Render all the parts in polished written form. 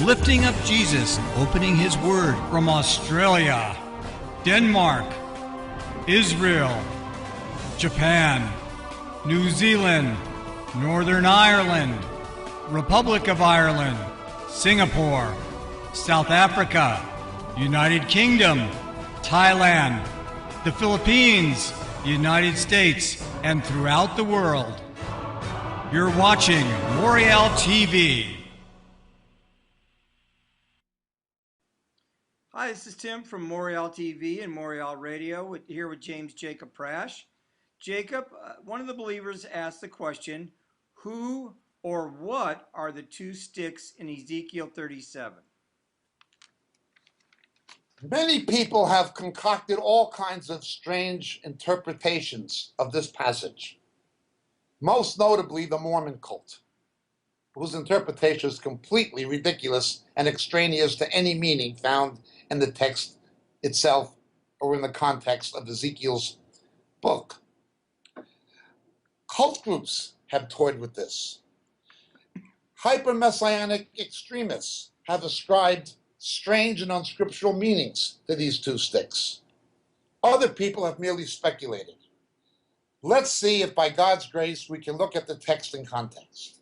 lifting up Jesus and opening His Word from Australia, Denmark, Israel, Japan, New Zealand, Northern Ireland, Republic of Ireland, Singapore, South Africa, United Kingdom, Thailand, the Philippines, United States, and throughout the world. You're watching Moriel TV. Hi, this is Tim from Moriel TV and Moriel Radio, here with Jacob Prasch. Jacob, one of the believers asked the question, who or what are the two sticks in Ezekiel 37? Many people have concocted all kinds of strange interpretations of this passage, most notably the Mormon cult, whose interpretation is completely ridiculous and extraneous to any meaning found in the text itself or in the context of Ezekiel's book. Cult groups have toyed with this. Hyper-messianic extremists have ascribed strange and unscriptural meanings to these two sticks. Other people have merely speculated. Let's see if by God's grace we can look at the text in context.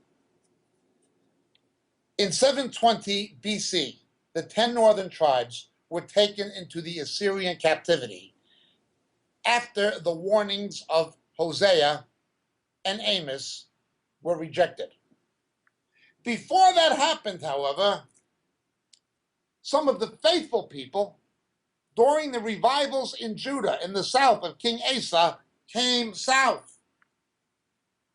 In 720 BC, the 10 northern tribes were taken into the Assyrian captivity after the warnings of Hosea and Amos were rejected. Before that happened, however, some of the faithful people, during the revivals in Judah in the south of King Asa, came south.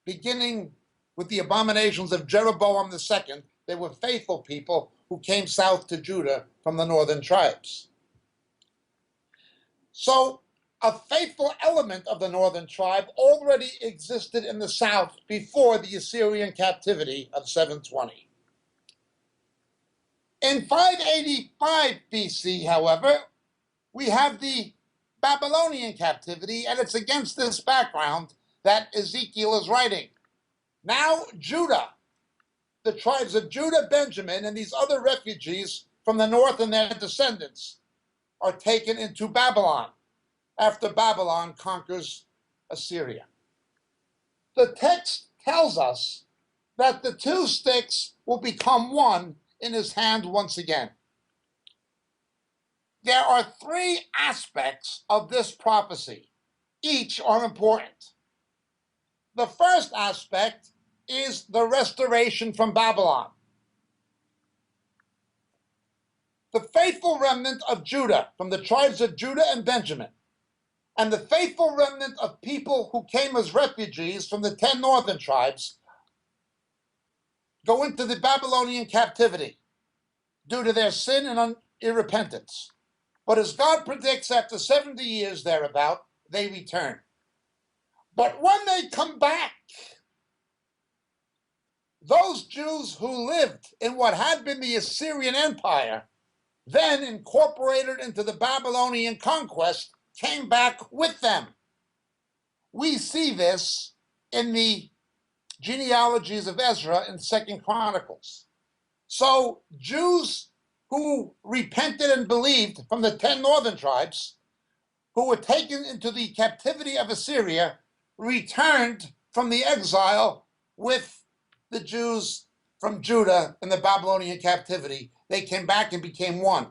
Beginning with the abominations of Jeroboam II, they were faithful people who came south to Judah from the northern tribes. So a faithful element of the northern tribe already existed in the south before the Assyrian captivity of 720. In 585 BC, however, we have the Babylonian captivity, and it's against this background that Ezekiel is writing. Now Judah, the tribes of Judah, Benjamin, and these other refugees from the north and their descendants are taken into Babylon after Babylon conquers Assyria. The text tells us that the two sticks will become one in his hand once again. There are three aspects of this prophecy. Each are important. The first aspect is the restoration from Babylon. The faithful remnant of Judah, from the tribes of Judah and Benjamin, and the faithful remnant of people who came as refugees from the 10 northern tribes, go into the Babylonian captivity due to their sin and irrepentance. But as God predicts, after 70 years thereabout, they return. But when they come back, those Jews who lived in what had been the Assyrian Empire, then incorporated into the Babylonian conquest, came back with them. We see this in the genealogies of Ezra in 2nd Chronicles. So Jews who repented and believed from the 10 northern tribes, who were taken into the captivity of Assyria, returned from the exile with the Jews from Judah in the Babylonian captivity. They came back and became one.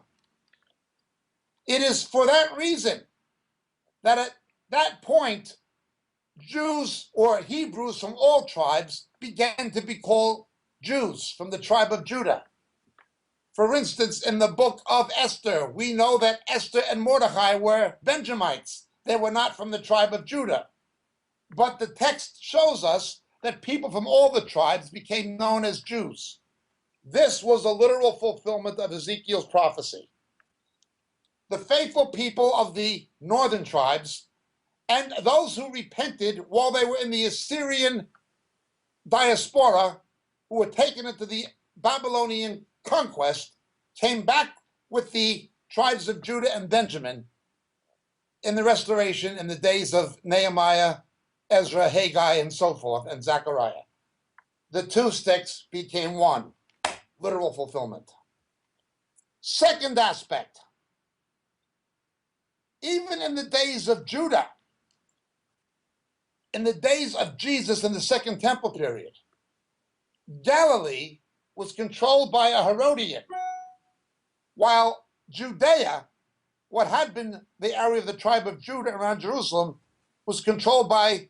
It is for that reason that at that point, Jews or Hebrews from all tribes began to be called Jews from the tribe of Judah. For instance, in the book of Esther, we know that Esther and Mordecai were Benjamites. They were not from the tribe of Judah. But the text shows us that people from all the tribes became known as Jews. This was a literal fulfillment of Ezekiel's prophecy. The faithful people of the northern tribes and those who repented while they were in the Assyrian diaspora, who were taken into the Babylonian conquest, came back with the tribes of Judah and Benjamin in the restoration in the days of Nehemiah, Ezra, Haggai, and so forth, and Zechariah. The two sticks became one. Literal fulfillment. Second aspect, even in the days of Judah, in the days of Jesus in the Second Temple period, Galilee was controlled by a Herodian, while Judea, what had been the area of the tribe of Judah around Jerusalem, was controlled by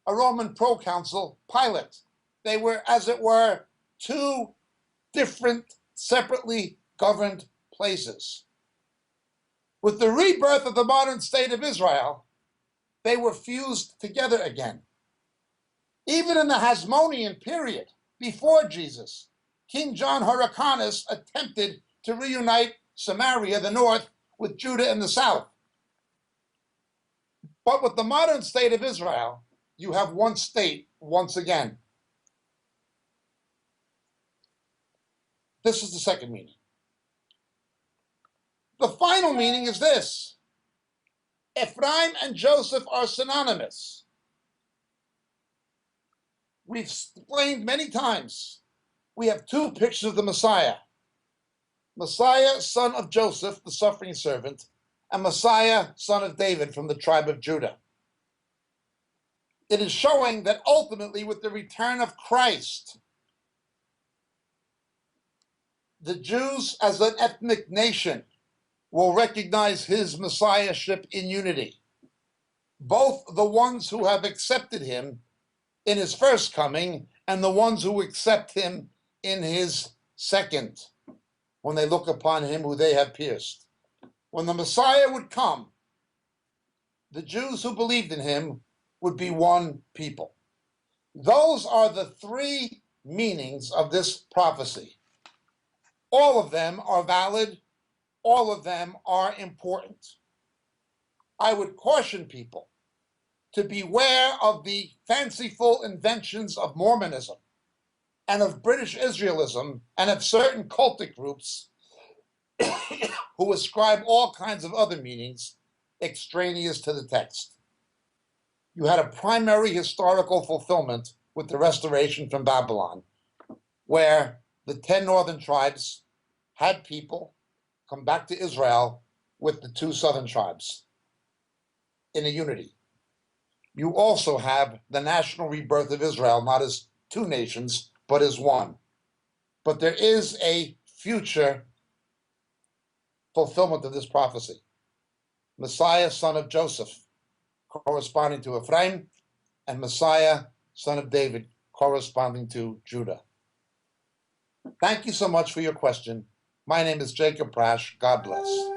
a Roman proconsul, Pilate. They were, as it were, two different, separately governed places. With the rebirth of the modern state of Israel, they were fused together again. Even in the Hasmonean period, before Jesus, King John Hyrcanus attempted to reunite Samaria, the north, with Judah in the south. But with the modern state of Israel, you have one state once again. This is the second meaning. The final meaning is this: Ephraim and Joseph are synonymous. We've explained many times. We have two pictures of the Messiah. Messiah, son of Joseph, the suffering servant, and Messiah, son of David, from the tribe of Judah. It is showing that ultimately, with the return of Christ, the Jews as an ethnic nation will recognize his messiahship in unity. Both the ones who have accepted him in his first coming and the ones who accept him in his second, when they look upon him who they have pierced. When the Messiah would come, the Jews who believed in him would be one people. Those are the three meanings of this prophecy. All of them are valid. All of them are important. I would caution people to beware of the fanciful inventions of Mormonism and of British Israelism and of certain cultic groups who ascribe all kinds of other meanings extraneous to the text. You had a primary historical fulfillment with the restoration from Babylon, where the 10 northern tribes had people come back to Israel with the 2 southern tribes in a unity. You also have the national rebirth of Israel, not as 2 nations, but as one. But there is a future fulfillment of this prophecy. Messiah, son of Joseph, corresponding to Ephraim, and Messiah, son of David, corresponding to Judah. Thank you so much for your question. My name is Jacob Prasch. God bless.